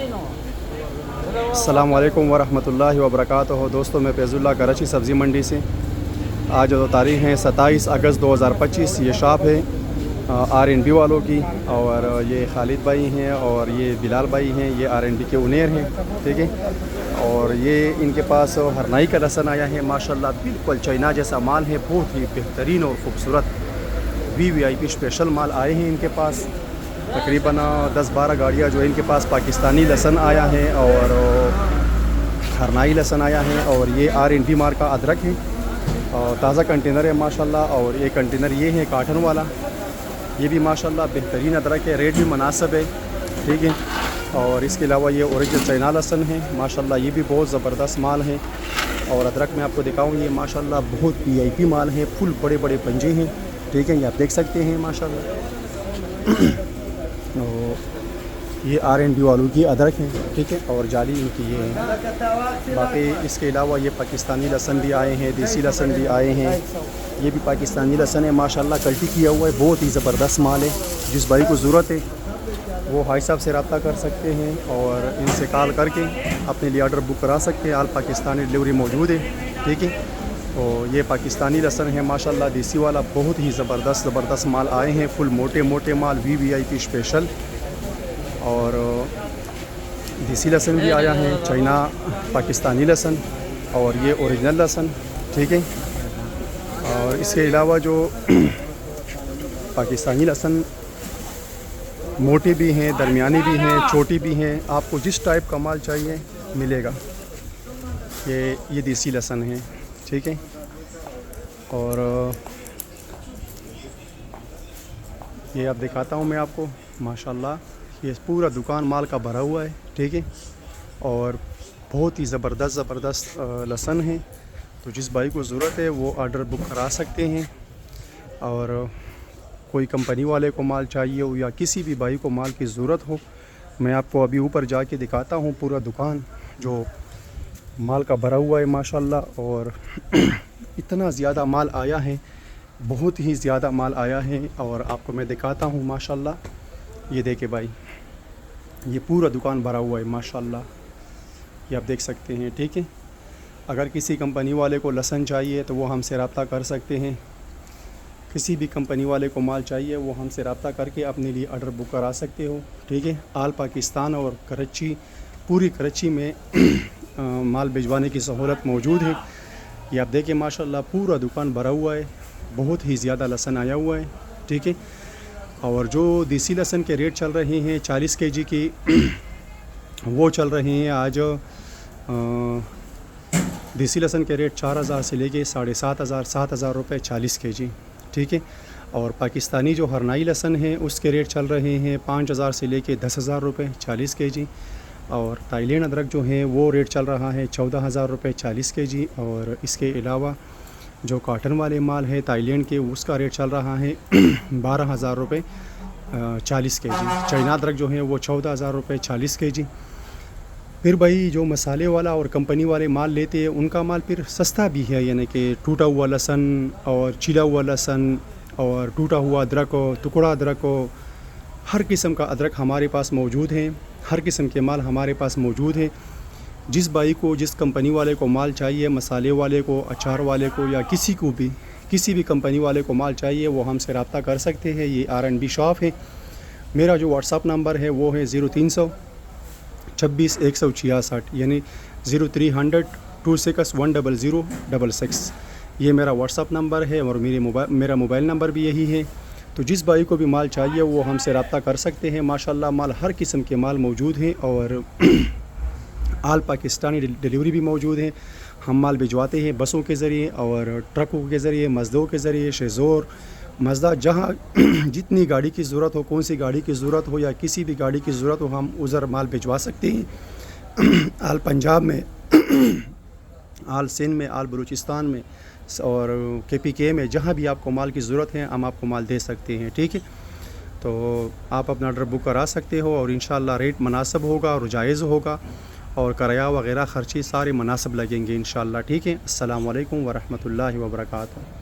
अस्सलाम वालेकुम वरहमतुल्लाहि वबरकातुहू। दोस्तों, मैं फैज़ुल्लाह कराची सब्ज़ी मंडी से। आज जो तारीख़ है 27 अगस्त 2025। ये शॉप है R&B वालों की, और ये खालिद भाई हैं और ये बिलाल भाई हैं। ये R&B के उनेर हैं, ठीक है। और ये इनके पास हरनाई का लहसन आया है माशाल्लाह, बिल्कुल चाइना जैसा माल है, बहुत ही बेहतरीन और ख़ूबसूरत VVIP स्पेशल माल आए हैं इनके पास। तकरीबन 10-12 गाड़ियाँ जो है इनके पास पाकिस्तानी लहसन आया है और हरनाई लहसन आया है, और ये R&B मार का अदरक है और ताज़ा कंटेनर है माशाल्लाह। और ये कंटेनर ये है काटन वाला, ये भी माशाल्लाह बेहतरीन अदरक है, रेट भी मुनासिब है, ठीक है। और इसके अलावा ये ओरिजिनल चाइना लहसन है माशाल्लाह, ये भी बहुत ज़बरदस्त माल है। और अदरक मैं आपको दिखाऊँ, ये माशाल्लाह बहुत VIP माल है, फुल बड़े बड़े पंजे हैं, ठीक है। ये आप देख सकते हैं माशाल्लाह। ये R&B वालों की अदरक है, ठीक है। और जाली इनकी ये है। बाकी इसके अलावा ये पाकिस्तानी लहसन भी आए हैं, देसी लहसन भी आए हैं। ये भी पाकिस्तानी लहसन है माशाल्लाह, कल्टी किया हुआ है, बहुत ही ज़बरदस्त माल है। जिस भाई को ज़रूरत है वो भाई साहब से रब्ता कर सकते हैं और इनसे कॉल करके अपने लिए ऑर्डर बुक करा सकते हैं। आल पाकिस्तानी डिलीवरी मौजूद है, ठीक है। तो ये पाकिस्तानी लहसन है माशाल्लाह, देसी वाला, बहुत ही ज़बरदस्त माल आए हैं, फुल मोटे मोटे माल VVIP स्पेशल। और देसी लहसन भी आया है, चाइना पाकिस्तानी लहसन, और ये ओरिजिनल लहसन, ठीक है। और इसके अलावा जो पाकिस्तानी लहसन मोटे भी हैं, दरमियानी भी हैं, छोटी भी हैं, आपको जिस टाइप का माल चाहिए मिलेगा। ये देसी लहसन है, ठीक है। और ये आप दिखाता हूँ मैं आपको माशाल्लाह, ये पूरा दुकान माल का भरा हुआ है, ठीक है। और बहुत ही ज़बरदस्त लहसन है। तो जिस भाई को ज़रूरत है वो ऑर्डर बुक करा सकते हैं। और कोई कंपनी वाले को माल चाहिए हो या किसी भी भाई को माल की ज़रूरत हो, मैं आपको अभी ऊपर जाके दिखाता हूँ पूरा दुकान जो माल का भरा हुआ है माशाल्लाह। और इतना ज़्यादा माल आया है, बहुत ही ज़्यादा माल आया है, और आपको मैं दिखाता हूँ माशाल्लाह। ये देखे भाई, ये पूरा दुकान भरा हुआ है माशाल्लाह, ये आप देख सकते हैं, ठीक है। अगर किसी कंपनी वाले को लहसन चाहिए तो वो हमसे रब्ता कर सकते हैं। किसी भी कंपनी वाले को माल चाहिए वो हमसे रब्ता करके अपने लिए ऑर्डर बुक करा सकते हो, ठीक है। आल पाकिस्तान और कराची, पूरी कराची में माल भिजवाने की सहूलत मौजूद है। ये आप देखें माशाल्लाह, पूरा दुकान भरा हुआ है, बहुत ही ज़्यादा लहसन आया हुआ है, ठीक है। और जो देसी लहसन के रेट चल रहे हैं 40 kg की, वो चल रहे हैं आज देसी लहसन के रेट 4000 से लेके 7500-7000 रुपये 40 kg, ठीक है। और पाकिस्तानी जो हरनाई लहसन है उसके रेट चल रहे हैं 5000 से लेके 10,000 रुपये 40 kg। और थाईलैंड अदरक जो है वो रेट चल रहा है 14,000 रुपये 40 kg। और इसके अलावा जो कॉटन वाले माल है थाईलैंड के, उसका रेट चल रहा है 12,000 रुपये 40 kg। चाइना अदरक जो है वो 14,000 रुपये 40 kg। फिर भाई जो मसाले वाला और कंपनी वाले माल लेते हैं उनका माल फिर सस्ता भी है, यानी कि टूटा हुआ लहसन और छिला हुआ लहसन और टूटा हुआ अदरक हो, टुकड़ा अदरक हो, हर किस्म का अदरक हमारे पास मौजूद है, हर किस्म के माल हमारे पास मौजूद है। जिस भाई को, जिस कंपनी वाले को माल चाहिए, मसाले वाले को, अचार वाले को, या किसी भी कंपनी वाले को माल चाहिए वो हमसे रब्ता कर सकते हैं। ये R&B शॉप है। मेरा जो व्हाट्सअप नंबर है वो है 0300 26 166, यानी 0300 26 100 ये मेरा व्हाट्सअप नंबर है। और मेरा मोबाइल नंबर भी यही है। तो जिस भाई को भी माल चाहिए वो हमसे रब्ता कर सकते हैं माशाल्लाह। माल हर किस्म के माल मौजूद हैं, और आल पाकिस्तानी डिलीवरी भी मौजूद है। हम माल भिजवाते हैं बसों के ज़रिए और ट्रकों के ज़रिए, मज़दों के ज़रिए, शेज़ोर, मज़दा, जहाँ जितनी गाड़ी की ज़रूरत हो, कौन सी गाड़ी की ज़रूरत हो या किसी भी गाड़ी की ज़रूरत हो, हम उधर माल भिजवा सकते हैं। आल पंजाब में, आल सिंध में, आल बलूचिस्तान में और KPK में, जहाँ भी आपको माल की ज़रूरत है हम आपको माल दे सकते हैं, ठीक है। तो आप अपना ऑर्डर बुक करा सकते हो, और इंशाल्लाह रेट मुनासिब होगा और जायज़ होगा, और किराया वगैरह ख़र्चे सारे मुनासिब लगेंगे इंशाल्लाह, ठीक है। अस्सलाम वालेकुम वरहमतुल्लाहि वबरकातुहू।